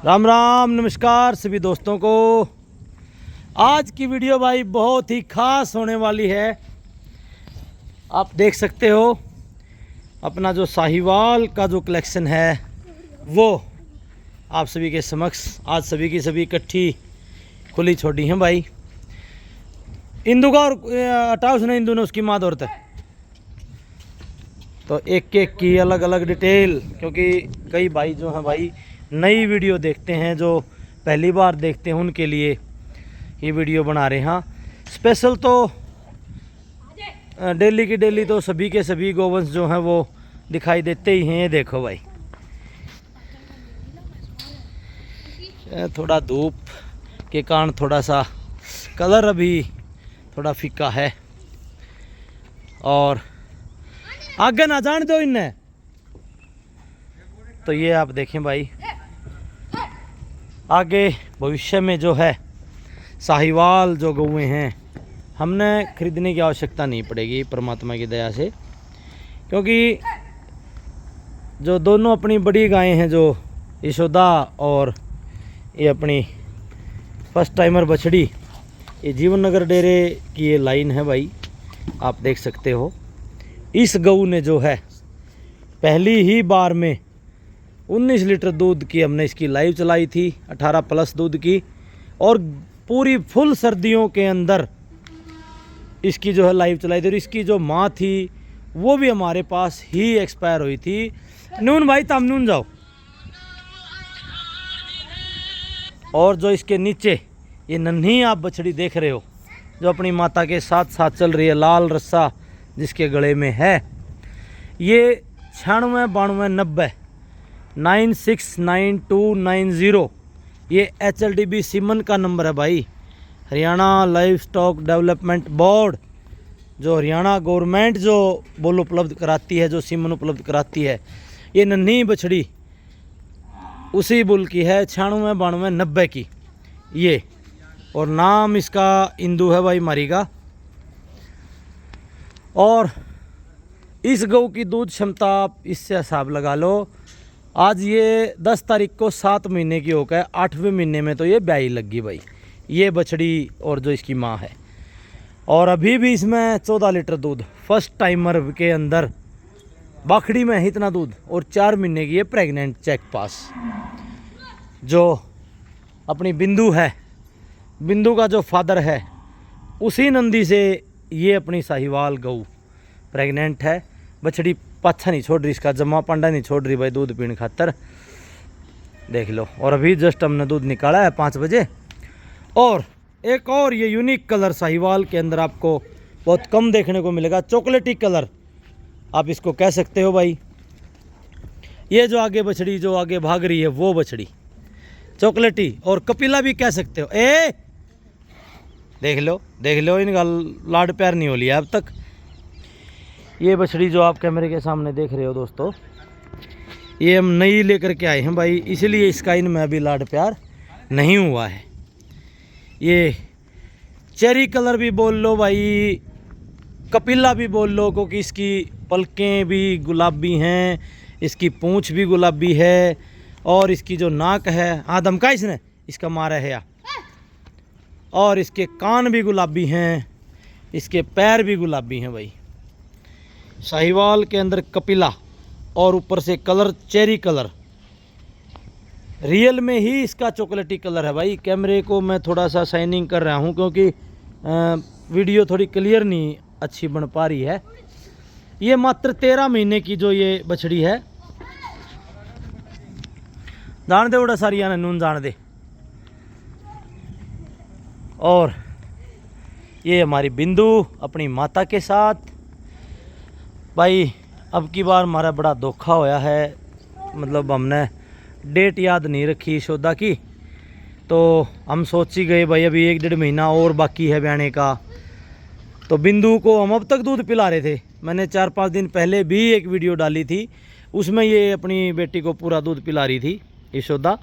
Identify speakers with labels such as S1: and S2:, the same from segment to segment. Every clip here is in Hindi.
S1: राम राम नमस्कार सभी दोस्तों को। आज की वीडियो भाई बहुत ही खास होने वाली है। आप देख सकते हो अपना जो साहिवाल का जो कलेक्शन है वो आप सभी के समक्ष आज सभी की सभी इकट्ठी खुली छोटी हैं भाई। इंदू का और हटाओ उसने इंदू ने उसकी माँ दौड़ते तो एक एक की अलग अलग डिटेल, क्योंकि कई भाई जो हैं भाई नई वीडियो देखते हैं, जो पहली बार देखते हैं उनके लिए ये वीडियो बना रहे हैं स्पेशल। तो डेली की डेली तो सभी के सभी गोवंश जो हैं वो दिखाई देते ही हैं। देखो भाई थोड़ा धूप के कारण थोड़ा सा कलर अभी थोड़ा फीका है और आगे ना जान दो इन्हें। तो ये आप देखें भाई आगे भविष्य में जो है साहिवाल जो गौएँ हैं हमने खरीदने की आवश्यकता नहीं पड़ेगी परमात्मा की दया से, क्योंकि जो दोनों अपनी बड़ी गायें हैं जो यशोदा और ये अपनी फर्स्ट टाइमर बछड़ी, ये जीवन नगर डेरे की ये लाइन है भाई। आप देख सकते हो इस गऊ ने जो है पहली ही बार में 19 लीटर दूध की हमने इसकी लाइव चलाई थी, 18 प्लस दूध की, और पूरी फुल सर्दियों के अंदर इसकी जो है लाइव चलाई थी। और इसकी जो माँ थी वो भी हमारे पास ही एक्सपायर हुई थी। नून भाई तम नून जाओ। और जो इसके नीचे ये नन्ही आप बछड़ी देख रहे हो जो अपनी माता के साथ साथ चल रही है, लाल रस्सा जिसके गले में है, ये 96 92 90 969290 ये HLDB सीमन का नंबर है भाई। Haryana life stock development board जो हरियाणा गवर्नमेंट जो बुल उपलब्ध कराती है, जो सीमन उपलब्ध कराती है, ये नन्ही बछड़ी उसी बुल की है 96 92 90 की ये। और नाम इसका इंदू है भाई मारी का। और इस गऊ की दूध क्षमता आप इससे हिसाब लगा लो। आज ये 10 तारीख को 7 महीने की होकर 8वें महीने में तो ये ब्याई लगी भाई ये बछड़ी और जो इसकी माँ है। और अभी भी इसमें 14 लीटर दूध फर्स्ट टाइमर के अंदर बाखड़ी में है इतना दूध। और 4 महीने की ये प्रेग्नेंट चेक पास। जो अपनी बिंदु है, बिंदु का जो फादर है उसी नंदी से ये अपनी साहिवाल गऊ प्रेग्नेंट है। बछड़ी पाछा नहीं छोड़ रही, इसका जमा पंडा नहीं छोड़ रही भाई दूध पीने खातर। देख लो। और अभी जस्ट हमने दूध निकाला है 5 बजे। और एक और ये यूनिक कलर साहिवाल के अंदर आपको बहुत कम देखने को मिलेगा, चॉकलेटी कलर आप इसको कह सकते हो भाई। ये जो आगे बछड़ी जो आगे भाग रही है वो बछड़ी चॉकलेटी, और कपिला भी कह सकते हो। देख लो इनका लाड प्यार नहीं हो लिया अब तक। ये बछड़ी जो आप कैमरे के सामने देख रहे हो दोस्तों, ये हम नई लेकर के आए हैं भाई, इसलिए इसका इनमें अभी लाड प्यार नहीं हुआ है। ये चेरी कलर भी बोल लो भाई, कपिला भी बोल लो, क्योंकि इसकी पलकें भी गुलाबी हैं, इसकी पूंछ भी गुलाबी है, और इसकी जो नाक है आदम का इसने इसका मारा है या, और इसके कान भी गुलाबी हैं, इसके पैर भी गुलाबी हैं भाई। साहिवाल के अंदर कपिला और ऊपर से कलर चेरी कलर, रियल में ही इसका चॉकलेटी कलर है भाई। कैमरे को मैं थोड़ा सा शाइनिंग कर रहा हूँ क्योंकि वीडियो थोड़ी क्लियर नहीं अच्छी बन पा रही है। ये मात्र 13 महीने की जो ये बछड़ी है। जान दे उड़ा सारिया ने नून जान दे। और ये हमारी बिंदु अपनी माता के साथ भाई। अब की बार हमारा बड़ा धोखा होया है, मतलब हमने डेट याद नहीं रखी यशोदा की, तो हम सोच ही गए भाई अभी 1 डेढ़ महीना और बाकी है ब्याने का। तो बिंदु को हम अब तक दूध पिला रहे थे। मैंने 4-5 दिन पहले भी एक वीडियो डाली थी, उसमें ये अपनी बेटी को पूरा दूध पिला रही थी यशोदा।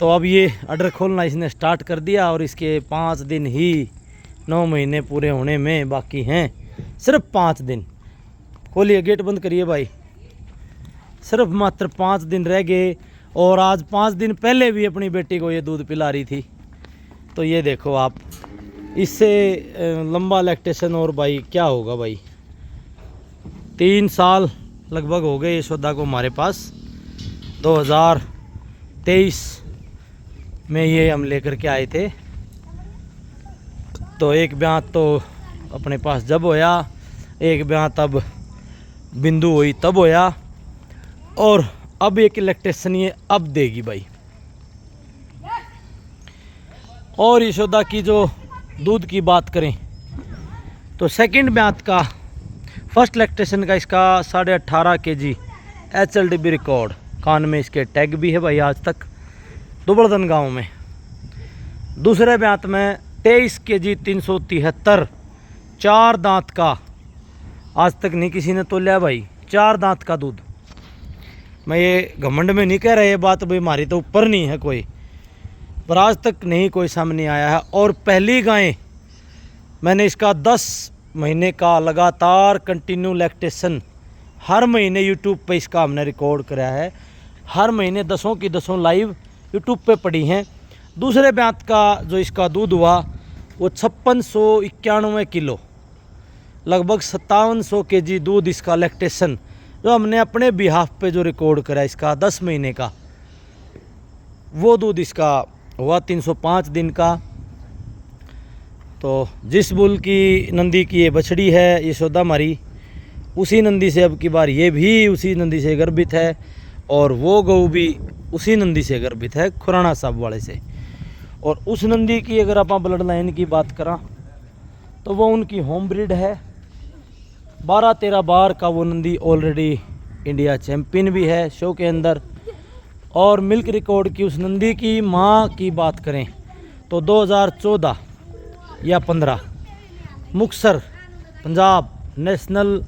S1: तो अब ये अडर खोलना इसने स्टार्ट कर दिया, और इसके 5 दिन ही 9 महीने पूरे होने में बाकी हैं, सिर्फ 5 दिन। खोलिए गेट बंद करिए भाई। सिर्फ मात्र 5 दिन रह गए और आज 5 दिन पहले भी अपनी बेटी को ये दूध पिला रही थी। तो ये देखो आप, इससे लंबा लैक्टेशन और भाई क्या होगा भाई। 3 साल लगभग हो गए यशोदा को हमारे पास। 2023 में ये हम लेकर के आए थे। तो एक ब्याह तो अपने पास जब होया, एक ब्याह तब बिंदु हुई तब होया, और अब एक लैक्टेशन ये अब देगी भाई। और यशोदा की जो दूध की बात करें तो सेकंड ब्यात का फर्स्ट लैक्टेशन का इसका 18.5 kg HLDB रिकॉर्ड। कान में इसके टैग भी है भाई आज तक, दुबड़दन गांव में। दूसरे ब्यात में 23 kg 373 4 दांत का, आज तक नहीं किसी ने तोला भाई 4 दांत का दूध। मैं ये घमंड में नहीं कह रहा ये बात भाई, हमारी तो ऊपर नहीं है कोई, पर आज तक नहीं कोई सामने आया है। और पहली गाय मैंने इसका 10 महीने का लगातार कंटिन्यू लैक्टेशन, हर महीने यूट्यूब पे इसका हमने रिकॉर्ड कराया है। हर महीने 10 की 10 लाइव यूट्यूब पे पड़ी हैं। दूसरे ब्यात का जो इसका दूध हुआ वो 5691 किलो, लगभग 5700 kg दूध इसका लैक्टेशन, जो हमने अपने बिहाफ पे जो रिकॉर्ड करा इसका 10 महीने का, वो दूध इसका हुआ 305 दिन का। तो जिस बुल की नंदी की ये बछड़ी है यशोदा हमारी, उसी नंदी से अब की बार ये भी उसी नंदी से गर्भित है, और वो गऊ भी उसी नंदी से गर्भित है, खुराना साहब वाले से। और उस नंदी की अगर आप ब्लड लाइन की बात करा तो वो उनकी होम ब्रीड है। 12-13 बार का वो नंदी ऑलरेडी इंडिया चैम्पियन भी है शो के अंदर। और मिल्क रिकॉर्ड की उस नंदी की माँ की बात करें तो 2014 या 15 मुक्तसर पंजाब नेशनल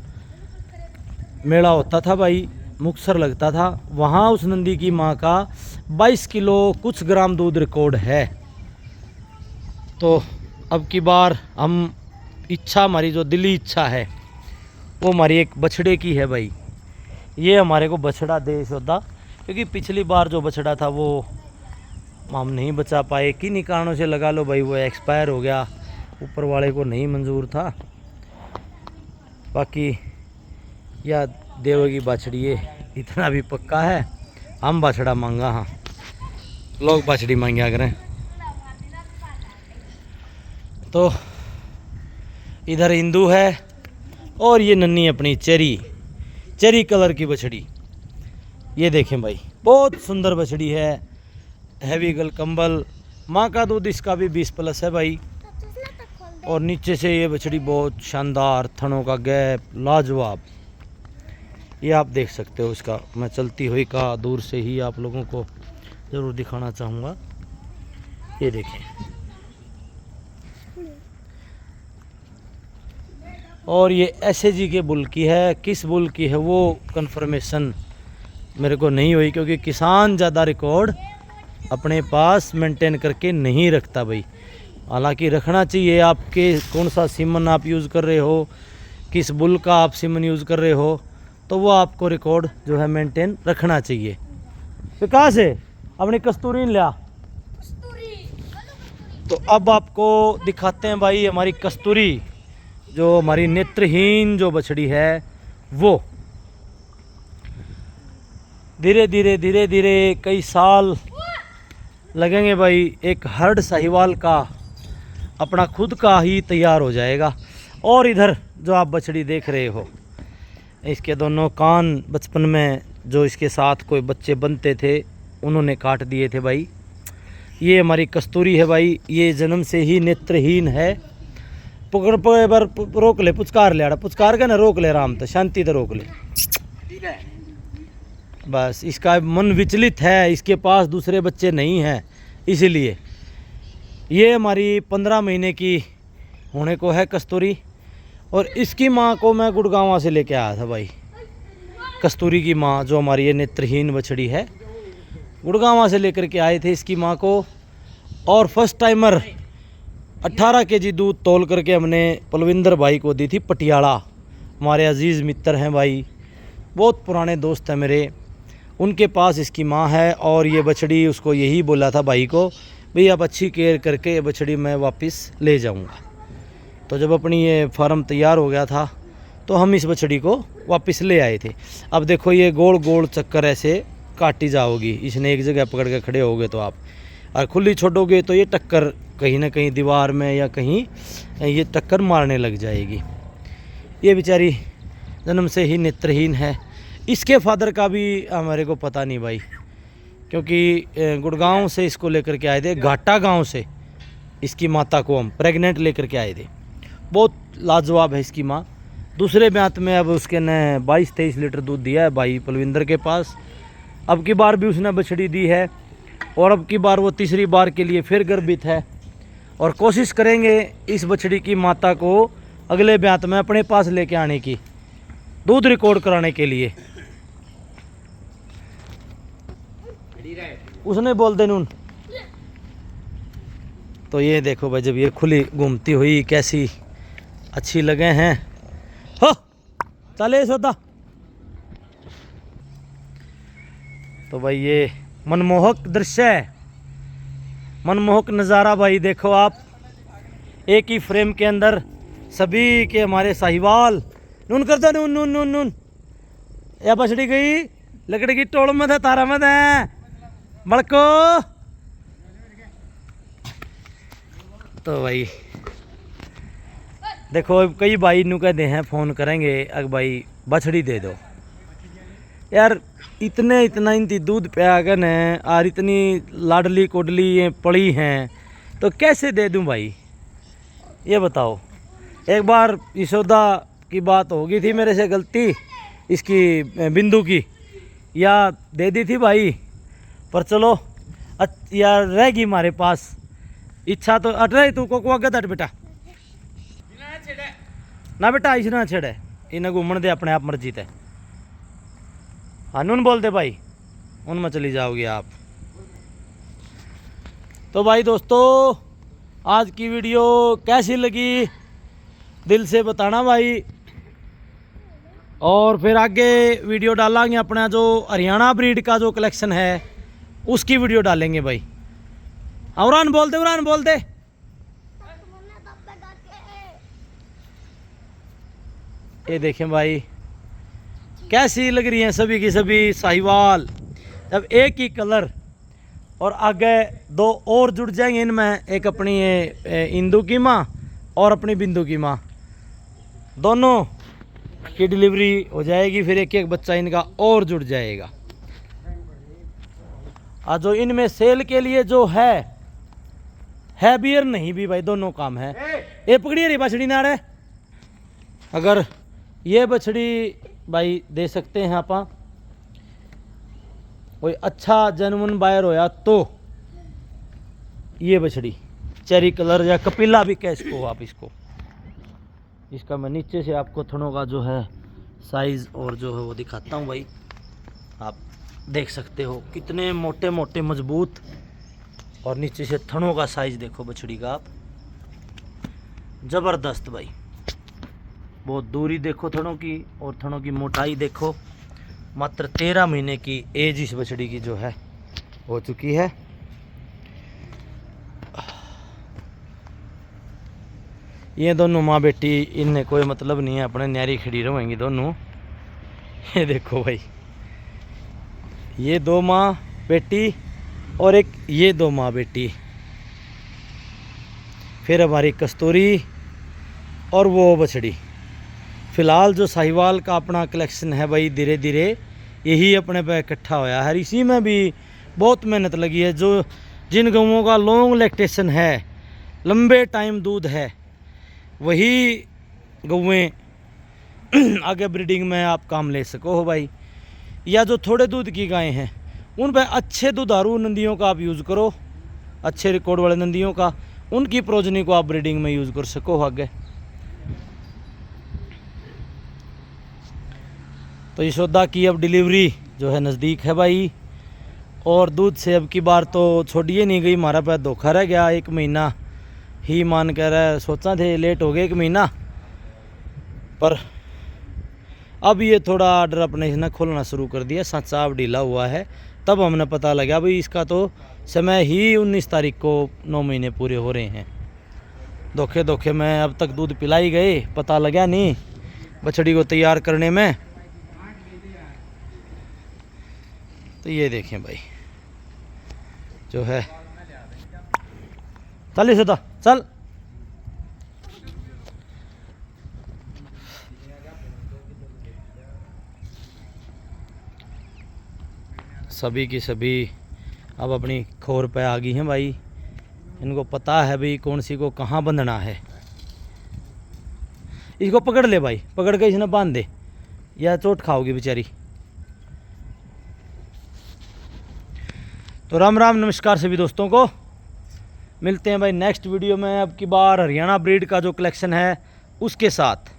S1: मेला होता था भाई, मुक्तसर लगता था, वहाँ उस नंदी की माँ का 22 किलो कुछ ग्राम दूध रिकॉर्ड है। तो अब की बार हम इच्छा, हमारी जो दिली इच्छा है वो हमारी एक बछड़े की है भाई। ये हमारे को बछड़ा दे यशोदा, क्योंकि पिछली बार जो बछड़ा था वो हम नहीं बचा पाए, किन्हीं कारणों से लगा लो भाई, वो एक्सपायर हो गया, ऊपर वाले को नहीं मंजूर था। बाकी या देव की बछड़ी है, इतना भी पक्का है, हम बछड़ा मांगा, हाँ लोग बछड़ी मांगा करें। तो इधर हिंदू है और ये नन्ही अपनी चेरी कलर की बछड़ी। ये देखें भाई, बहुत सुंदर बछड़ी है, हैवी गल कंबल। माँ का दूध इसका भी 20+ है भाई। और नीचे से ये बछड़ी बहुत शानदार, थनों का गैप लाजवाब, ये आप देख सकते हो। इसका मैं चलती हुई का दूर से ही आप लोगों को ज़रूर दिखाना चाहूँगा। ये देखें, और ये SAG के बुल की है। किस बुल की है वो कंफर्मेशन मेरे को नहीं हुई, क्योंकि किसान ज़्यादा रिकॉर्ड अपने पास मेंटेन करके नहीं रखता भाई। हालांकि रखना चाहिए, आपके कौन सा सीमन आप यूज़ कर रहे हो, किस बुल का आप सीमन यूज़ कर रहे हो, तो वो आपको रिकॉर्ड जो है मेंटेन रखना चाहिए। विकास है अपनी कस्तूरी लिया। तो अब आपको दिखाते हैं भाई हमारी कस्तूरी, जो हमारी नेत्रहीन जो बछड़ी है वो। धीरे धीरे कई साल लगेंगे भाई, एक हर्ड साहिवाल का अपना खुद का ही तैयार हो जाएगा। और इधर जो आप बछड़ी देख रहे हो, इसके दोनों कान बचपन में जो इसके साथ कोई बच्चे बनते थे उन्होंने काट दिए थे भाई। ये हमारी कस्तूरी है भाई, ये जन्म से ही नेत्रहीन है। पकड़ पर रोक ले, पुचकार ले, पुचकार के ना रोक ले, आराम से शांति से रोक ले। बस इसका मन विचलित है, इसके पास दूसरे बच्चे नहीं हैं, इसीलिए। ये हमारी 15 महीने की होने को है कस्तूरी। और इसकी माँ को मैं गुड़गांव से लेके आया था भाई। कस्तूरी की माँ जो हमारी ये नेत्रहीन बछड़ी है, गुड़गांव से लेकर के आए थे इसकी माँ को। और फर्स्ट टाइमर 18 kg दूध तोल करके हमने पलविंदर भाई को दी थी, पटियाला। हमारे अजीज़ मित्र हैं भाई, बहुत पुराने दोस्त हैं मेरे। उनके पास इसकी माँ है। और ये बछड़ी उसको यही बोला था भाई को, भाई आप अच्छी केयर करके ये बछड़ी मैं वापस ले जाऊंगा। तो जब अपनी ये फार्म तैयार हो गया था तो हम इस बछड़ी को वापस ले आए थे। अब देखो ये गोल गोल चक्कर ऐसे काटी जाओगी, इसने एक जगह पकड़ के खड़े होगे तो आप, और खुली छोड़ोगे तो ये टक्कर कहीं ना कहीं दीवार में या कहीं ये टक्कर मारने लग जाएगी। ये बेचारी जन्म से ही नेत्रहीन है। इसके फादर का भी हमारे को पता नहीं भाई, क्योंकि गुड़गांव से इसको लेकर के आए थे, घाटा गांव से इसकी माता को हम प्रेग्नेंट लेकर के आए थे। बहुत लाजवाब है इसकी माँ। दूसरे ब्यात में अब उसके ने 22-23 लीटर दूध दिया है भाई पलविंदर के पास। अब की बार भी उसने बछड़ी दी है और अब की बार वो तीसरी बार के लिए फिर गर्भित है। और कोशिश करेंगे इस बछड़ी की माता को अगले ब्यात में अपने पास लेके आने की, दूध रिकॉर्ड कराने के लिए। उसने बोल दे नून। तो ये देखो भाई, जब ये खुली घूमती हुई कैसी अच्छी लगे हैं। हो चले सौदा। तो भाई ये मनमोहक दृश्य है, मनमोहक नज़ारा भाई। देखो आप, एक ही फ्रेम के अंदर सभी के हमारे साहिवाल। नून कर दो, नून नून नून नून। या बछड़ी गई लकड़ी की टोल में था, तारा में है बड़को। तो भाई देखो, कई भाई नू कहते हैं फ़ोन करेंगे, अग भाई बछड़ी दे दो यार। इतना इनती दूध पिया कर ने और इतनी लाडली कोडली ये पड़ी हैं, तो कैसे दे दूं भाई ये बताओ। एक बार यशोदा की बात हो गई थी मेरे से गलती, इसकी बिंदु की, या दे दी थी भाई, पर चलो यार रहेगी हमारे पास। इच्छा तो अट रही, तू को अगत अट बेटा ना बेटा, इस ना छेड़े, इन्हें घूमन दे अपने आप मर्जी ते। हाँ नून बोल दे भाई, उनमें चली जाओगी आप। तो भाई दोस्तों, आज की वीडियो कैसी लगी दिल से बताना भाई। और फिर आगे वीडियो डालेंगे अपना जो हरियाणा ब्रीड का जो कलेक्शन है उसकी वीडियो डालेंगे भाई। उरान बोल दे, उरान बोल दे। ये देखें भाई कैसी लग रही हैं सभी की सभी साहिवाल। जब एक ही कलर और आगे दो और जुड़ जाएंगे इनमें, एक अपनी ये इंदू की माँ और अपनी बिंदु की माँ, दोनों की डिलीवरी हो जाएगी। फिर एक एक बच्चा इनका और जुड़ जाएगा। आज जो इनमें सेल के लिए जो है बियर नहीं भी भाई, दोनों काम है। ये पकड़ी रही बछड़ी ना रे, अगर ये बछड़ी भाई दे सकते हैं आप, कोई अच्छा जेन्युइन बायर होया तो ये बछड़ी चेरी कलर या कपिला भी कह इसको आप। इसका मैं नीचे से आपको थनों का जो है साइज और जो है वो दिखाता हूँ भाई। आप देख सकते हो कितने मोटे मोटे मजबूत, और नीचे से थनों का साइज देखो बछड़ी का आप, ज़बरदस्त भाई। बहुत दूरी देखो थनों की, और थनों की मोटाई देखो। मात्र 13 महीने की एज इस बछड़ी की जो है हो चुकी है। ये दोनों माँ बेटी, इनने कोई मतलब नहीं है, अपने न्यारी खड़ी रहेंगी दोनों। ये देखो भाई, ये 2 माँ बेटी और एक ये 2 माँ बेटी। फिर हमारी कस्तूरी और वो बछड़ी। फ़िलहाल जो साहिवाल का अपना कलेक्शन है भाई, धीरे धीरे यही अपने पे इकट्ठा होया है। इसी में भी बहुत मेहनत लगी है। जो जिन गऊँ का लॉन्ग लैक्टेशन है, लंबे टाइम दूध है, वही गौएँ आगे ब्रीडिंग में आप काम ले सको हो भाई। या जो थोड़े दूध की गायें हैं, उन पर अच्छे दुधारू नंदियों का आप यूज़ करो, अच्छे रिकॉर्ड वाले नंदियों का, उनकी प्रोजनी को आप ब्रीडिंग में यूज़ कर सको हो आगे। तो यशोदा की अब डिलीवरी जो है नज़दीक है भाई, और दूध से अब की बार तो छोड़िए नहीं गई। हमारा पैर धोखा रह गया, 1 महीना ही मान कर सोचा थे, लेट हो गए 1 महीना, पर अब ये थोड़ा आर्डर अपने इसने खोलना शुरू कर दिया, सांचाव ढीला हुआ है। तब हमने पता लगा भाई इसका तो समय ही 19 तारीख को 9 महीने पूरे हो रहे हैं। धोखे धोखे में अब तक दूध पिलाई गए, पता लगा नहीं बछड़ी को तैयार करने में। तो ये देखें भाई जो है, चल इसे चल। सभी की सभी अब अपनी खोर पे आ गई हैं भाई। इनको पता है भाई कौन सी को कहाँ बंधना है। इसको पकड़ ले भाई, पकड़ के इसने बांध दे या चोट खाओगी बेचारी। तो राम राम नमस्कार सभी दोस्तों को, मिलते हैं भाई नेक्स्ट वीडियो में। अब की बार हरियाणा ब्रीड का जो कलेक्शन है उसके साथ।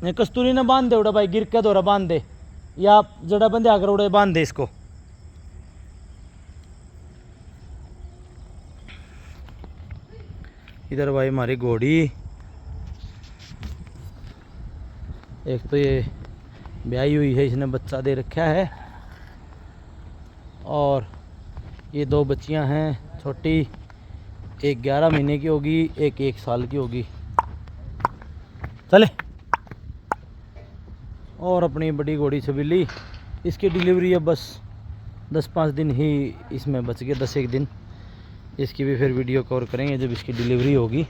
S1: ये कस्तूरी ने बांध दे उड़ा भाई, गिर के दौरा बांध दे या जड़ा बंदे आकर उड़े बांध दे इसको। इधर भाई हमारी घोड़ी, एक तो ये ब्याही हुई है, इसने बच्चा दे रखा है, और ये 2 बच्चियां हैं छोटी, एक 11 महीने की होगी, एक 1 साल की होगी। चले। और अपनी बड़ी घोड़ी छबीली, इसकी डिलीवरी है बस 10-5 दिन ही इसमें बच गए, 10-1 दिन। इसकी भी फिर वीडियो कवर करेंगे जब इसकी डिलीवरी होगी।